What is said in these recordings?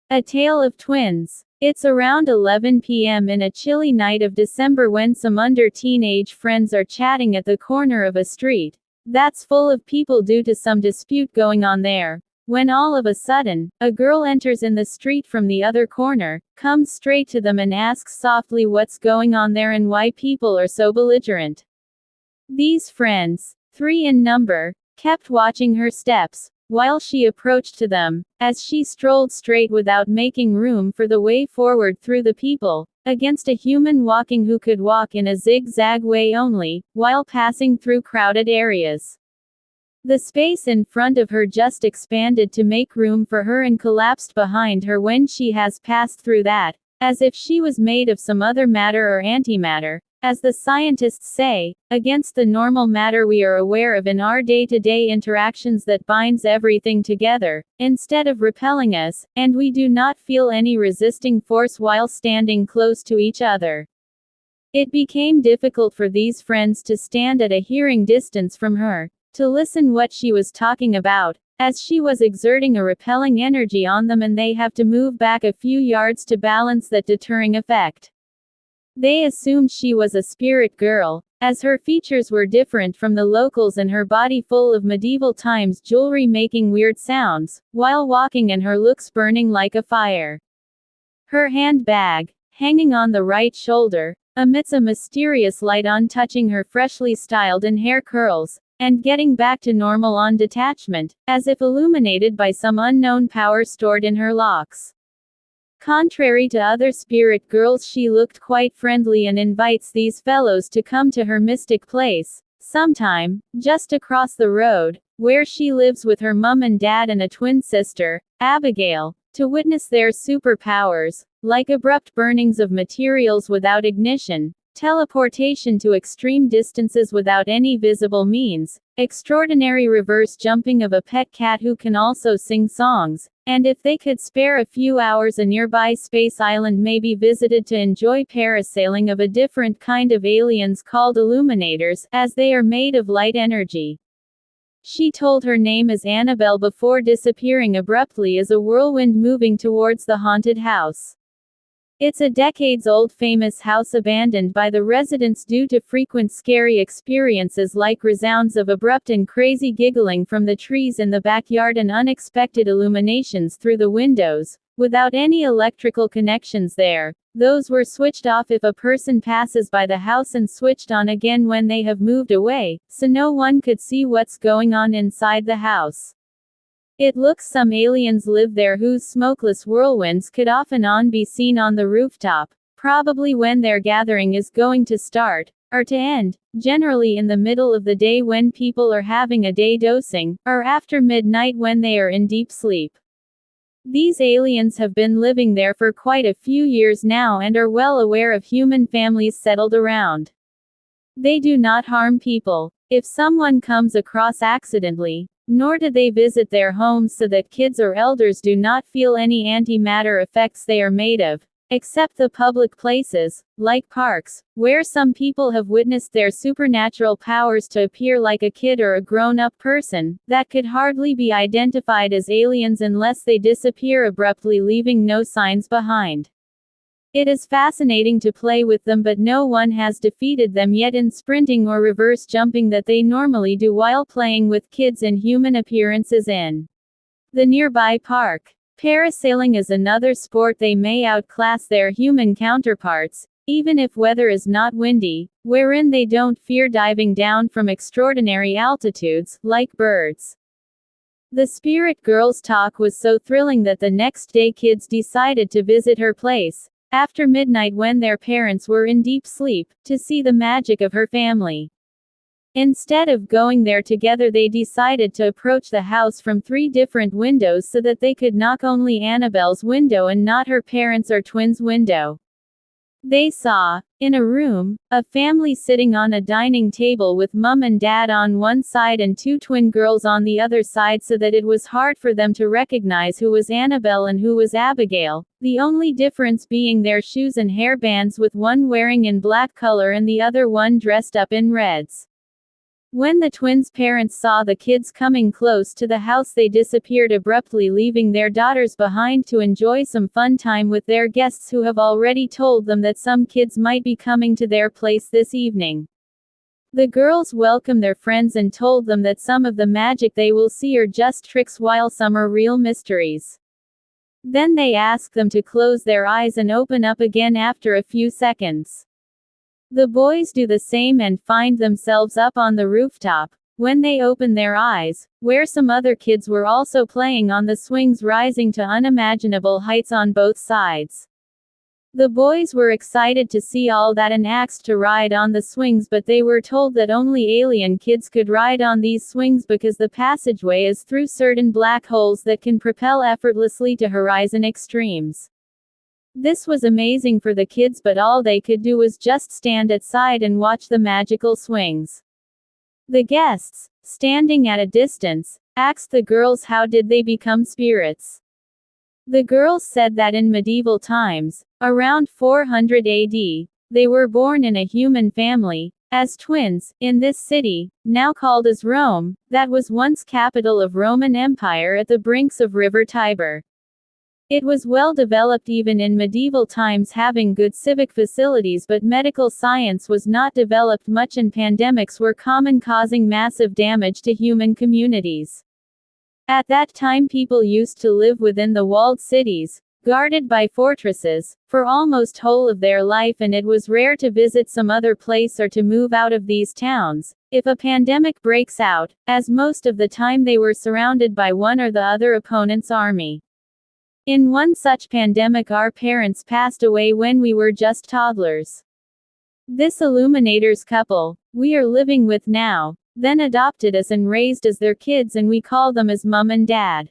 A Tale of Twins. It's around 11 p.m. in a chilly night of December when some under-teenage friends are chatting at the corner of a street that's full of people due to some dispute going on there. When all of a sudden, a girl enters in the street from the other corner, comes straight to them and asks softly what's going on there and why people are so belligerent. These friends, 3 in number, kept watching her steps while she approached to them, as she strolled straight without making room for the way forward through the people, against a human walking who could walk in a zigzag way only, while passing through crowded areas. The space in front of her just expanded to make room for her and collapsed behind her when she has passed through that, as if she was made of some other matter or antimatter, as the scientists say, against the normal matter we are aware of in our day-to-day interactions that binds everything together, instead of repelling us, and we do not feel any resisting force while standing close to each other. It became difficult for these friends to stand at a hearing distance from her, to listen what she was talking about, as she was exerting a repelling energy on them and they have to move back a few yards to balance that deterring effect. They assumed she was a spirit girl, as her features were different from the locals and her body full of medieval times jewelry making weird sounds, while walking and her looks burning like a fire. Her handbag, hanging on the right shoulder, emits a mysterious light on touching her freshly styled and hair curls, and getting back to normal on detachment, as if illuminated by some unknown power stored in her locks. Contrary to other spirit girls, she looked quite friendly and invites these fellows to come to her mystic place, sometime, just across the road, where she lives with her mum and dad and a twin sister, Abigail, to witness their superpowers, like abrupt burnings of materials without ignition, teleportation to extreme distances without any visible means, extraordinary reverse jumping of a pet cat who can also sing songs, and if they could spare a few hours a nearby space island may be visited to enjoy parasailing of a different kind of aliens called illuminators, as they are made of light energy. She told her name is Annabelle before disappearing abruptly as a whirlwind moving towards the haunted house. It's a decades-old famous house abandoned by the residents due to frequent scary experiences like resounds of abrupt and crazy giggling from the trees in the backyard and unexpected illuminations through the windows, without any electrical connections there. Those were switched off if a person passes by the house and switched on again when they have moved away, so no one could see what's going on inside the house. It looks some aliens live there whose smokeless whirlwinds could off and on be seen on the rooftop, probably when their gathering is going to start, or to end, generally in the middle of the day when people are having a day dosing, or after midnight when they are in deep sleep. These aliens have been living there for quite a few years now and are well aware of human families settled around. They do not harm people. If someone comes across accidentally, nor do they visit their homes so that kids or elders do not feel any antimatter effects they are made of, except the public places, like parks, where some people have witnessed their supernatural powers to appear like a kid or a grown-up person, that could hardly be identified as aliens unless they disappear abruptly leaving no signs behind. It is fascinating to play with them, but no one has defeated them yet in sprinting or reverse jumping that they normally do while playing with kids in human appearances in the nearby park. Parasailing is another sport they may outclass their human counterparts, even if weather is not windy, wherein they don't fear diving down from extraordinary altitudes, like birds. The Spirit Girl's talk was so thrilling that the next day kids decided to visit her place, after midnight when their parents were in deep sleep, to see the magic of her family. Instead of going there together, they decided to approach the house from 3 different windows so that they could knock only Annabelle's window and not her parents' or twins' window. They saw, in a room, a family sitting on a dining table with mum and dad on one side and 2 twin girls on the other side, so that it was hard for them to recognize who was Annabelle and who was Abigail, the only difference being their shoes and hairbands, with one wearing in black color and the other one dressed up in reds. When the twins' parents saw the kids coming close to the house, they disappeared abruptly, leaving their daughters behind to enjoy some fun time with their guests who have already told them that some kids might be coming to their place this evening. The girls welcomed their friends and told them that some of the magic they will see are just tricks while some are real mysteries. Then they asked them to close their eyes and open up again after a few seconds. The boys do the same and find themselves up on the rooftop. When they open their eyes, where some other kids were also playing on the swings, rising to unimaginable heights on both sides. The boys were excited to see all that and asked to ride on the swings, but they were told that only alien kids could ride on these swings because the passageway is through certain black holes that can propel effortlessly to horizon extremes. This was amazing for the kids, but all they could do was just stand outside and watch the magical swings. The guests, standing at a distance, asked the girls how did they become spirits. The girls said that in medieval times, around 400 AD, they were born in a human family, as twins, in this city, now called as Rome, that was once capital of Roman Empire at the brinks of River Tiber. It was well developed even in medieval times, having good civic facilities, but medical science was not developed much and pandemics were common, causing massive damage to human communities. At that time people used to live within the walled cities, guarded by fortresses, for almost whole of their life, and it was rare to visit some other place or to move out of these towns. If a pandemic breaks out, as most of the time they were surrounded by one or the other opponent's army. In one such pandemic our parents passed away when we were just toddlers. This Illuminators couple, we are living with now, then adopted us and raised as their kids, and we call them as mum and dad.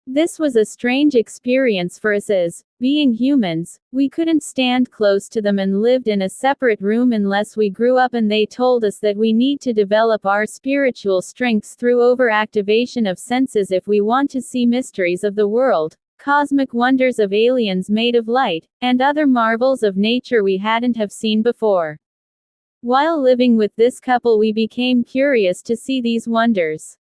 This was a strange experience for us as, being humans, we couldn't stand close to them and lived in a separate room unless we grew up, and they told us that we need to develop our spiritual strengths through overactivation of senses if we want to see mysteries of the world, cosmic wonders of aliens made of light, and other marvels of nature we hadn't have seen before. While living with this couple we became curious to see these wonders.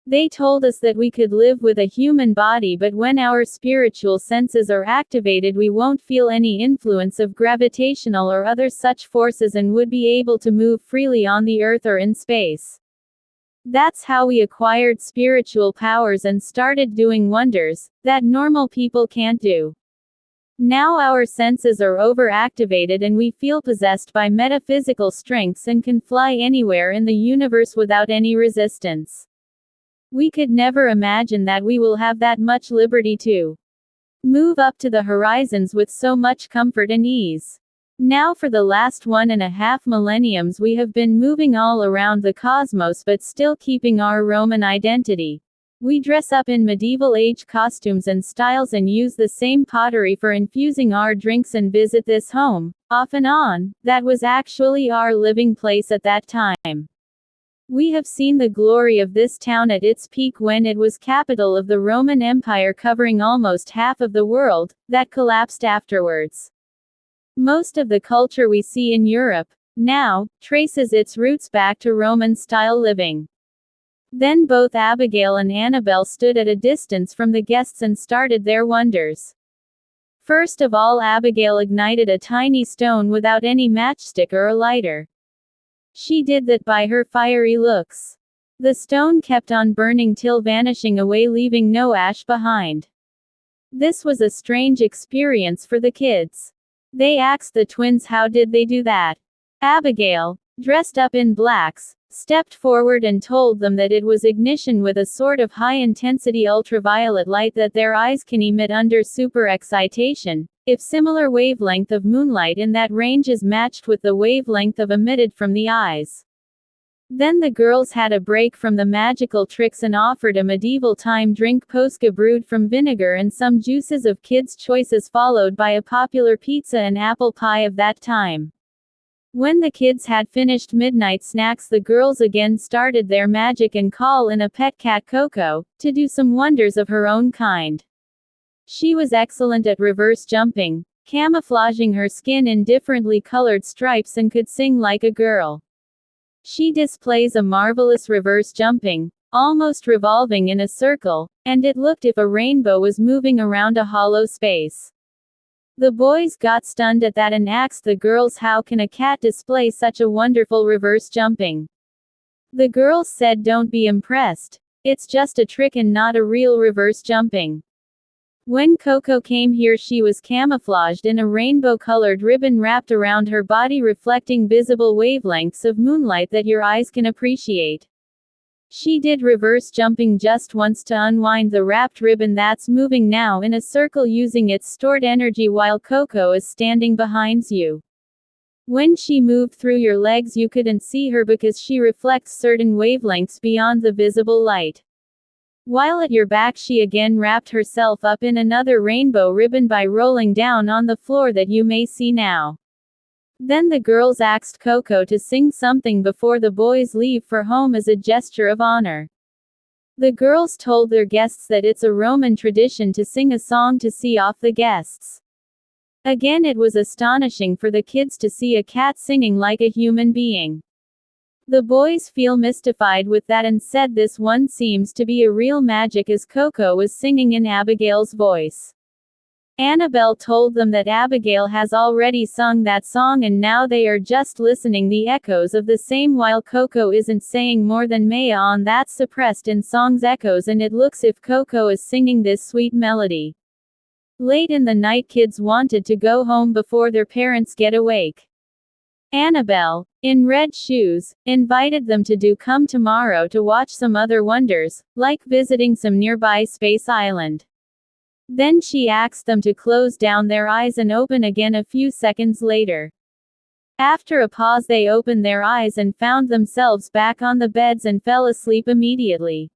They told us that we could live with a human body, but when our spiritual senses are activated we won't feel any influence of gravitational or other such forces and would be able to move freely on the earth or in space. That's how we acquired spiritual powers and started doing wonders that normal people can't do. Now our senses are overactivated and we feel possessed by metaphysical strengths and can fly anywhere in the universe without any resistance. We could never imagine that we will have that much liberty to move up to the horizons with so much comfort and ease. Now for the last 1.5 millenniums we have been moving all around the cosmos but still keeping our Roman identity. We dress up in medieval age costumes and styles and use the same pottery for infusing our drinks and visit this home, off and on, that was actually our living place at that time. We have seen the glory of this town at its peak when it was capital of the Roman Empire covering almost half of the world, that collapsed afterwards. Most of the culture we see in Europe now traces its roots back to Roman-style living. Then both Abigail and Annabelle stood at a distance from the guests and started their wonders. First of all, Abigail ignited a tiny stone without any matchstick or a lighter. She did that by her fiery looks. The stone kept on burning till vanishing away, leaving no ash behind. This was a strange experience for the kids. They asked the twins how did they do that. Abigail, dressed up in blacks, stepped forward and told them that it was ignition with a sort of high-intensity ultraviolet light that their eyes can emit under super-excitation, if similar wavelength of moonlight in that range is matched with the wavelength of emitted from the eyes. Then the girls had a break from the magical tricks and offered a medieval-time drink, posca, brewed from vinegar and some juices of kids' choices, followed by a popular pizza and apple pie of that time. When the kids had finished midnight snacks, the girls again started their magic and call in a pet cat, Coco, to do some wonders of her own kind. She was excellent at reverse jumping, camouflaging her skin in differently colored stripes, and could sing like a girl. She displays a marvelous reverse jumping, almost revolving in a circle, and it looked if a rainbow was moving around a hollow space. The boys got stunned at that and asked the girls how can a cat display such a wonderful reverse jumping. The girls said don't be impressed. It's just a trick and not a real reverse jumping. When Coco came here she was camouflaged in a rainbow-colored ribbon wrapped around her body reflecting visible wavelengths of moonlight that your eyes can appreciate. She did reverse jumping just once to unwind the wrapped ribbon that's moving now in a circle using its stored energy while Coco is standing behind you. When she moved through your legs you couldn't see her because she reflects certain wavelengths beyond the visible light. While at your back she again wrapped herself up in another rainbow ribbon by rolling down on the floor that you may see now. Then the girls asked Coco to sing something before the boys leave for home as a gesture of honor. The girls told their guests that it's a Roman tradition to sing a song to see off the guests. Again it was astonishing for the kids to see a cat singing like a human being. The boys feel mystified with that and said this one seems to be a real magic as Coco was singing in Abigail's voice. Annabelle told them that Abigail has already sung that song and now they are just listening the echoes of the same while Coco isn't saying more than Maya on that suppressed in song's echoes and it looks if Coco is singing this sweet melody. Late in the night kids wanted to go home before their parents get awake. Annabelle, in red shoes, invited them to come tomorrow to watch some other wonders, like visiting some nearby space island. Then she asked them to close down their eyes and open again a few seconds later. After a pause they opened their eyes and found themselves back on the beds and fell asleep immediately.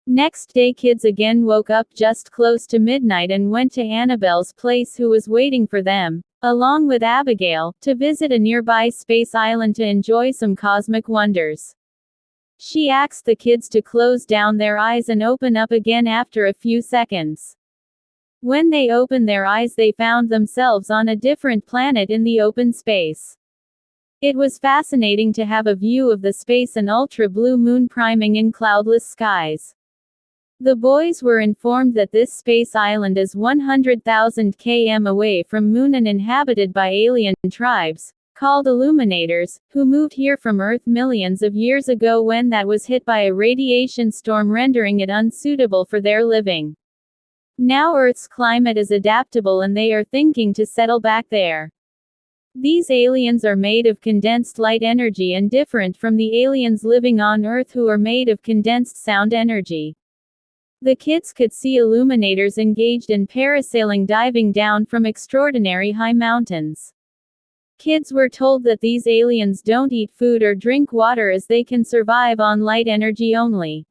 Next day kids again woke up just close to midnight and went to Annabelle's place who was waiting for them, along with Abigail, to visit a nearby space island to enjoy some cosmic wonders. She asked the kids to close down their eyes and open up again after a few seconds. When they opened their eyes they found themselves on a different planet in the open space. It was fascinating to have a view of the space and ultra-blue moon priming in cloudless skies. The boys were informed that this space island is 100,000 km away from Moon and inhabited by alien tribes, called Illuminators, who moved here from Earth millions of years ago when that was hit by a radiation storm rendering it unsuitable for their living. Now Earth's climate is adaptable and they are thinking to settle back there. These aliens are made of condensed light energy and different from the aliens living on Earth who are made of condensed sound energy. The kids could see Illuminators engaged in parasailing diving down from extraordinary high mountains. Kids were told that these aliens don't eat food or drink water as they can survive on light energy only.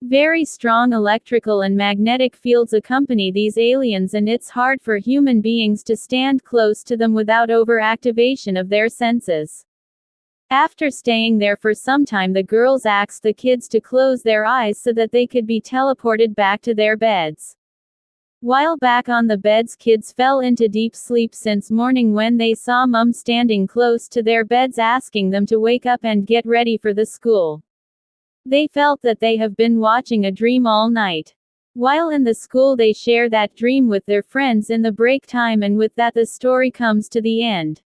Very strong electrical and magnetic fields accompany these aliens and it's hard for human beings to stand close to them without overactivation of their senses. After staying there for some time the girls asked the kids to close their eyes so that they could be teleported back to their beds. While back on the beds kids fell into deep sleep since morning when they saw Mom standing close to their beds asking them to wake up and get ready for the school. They felt that they have been watching a dream all night. While in the school they share that dream with their friends in the break time and with that the story comes to the end.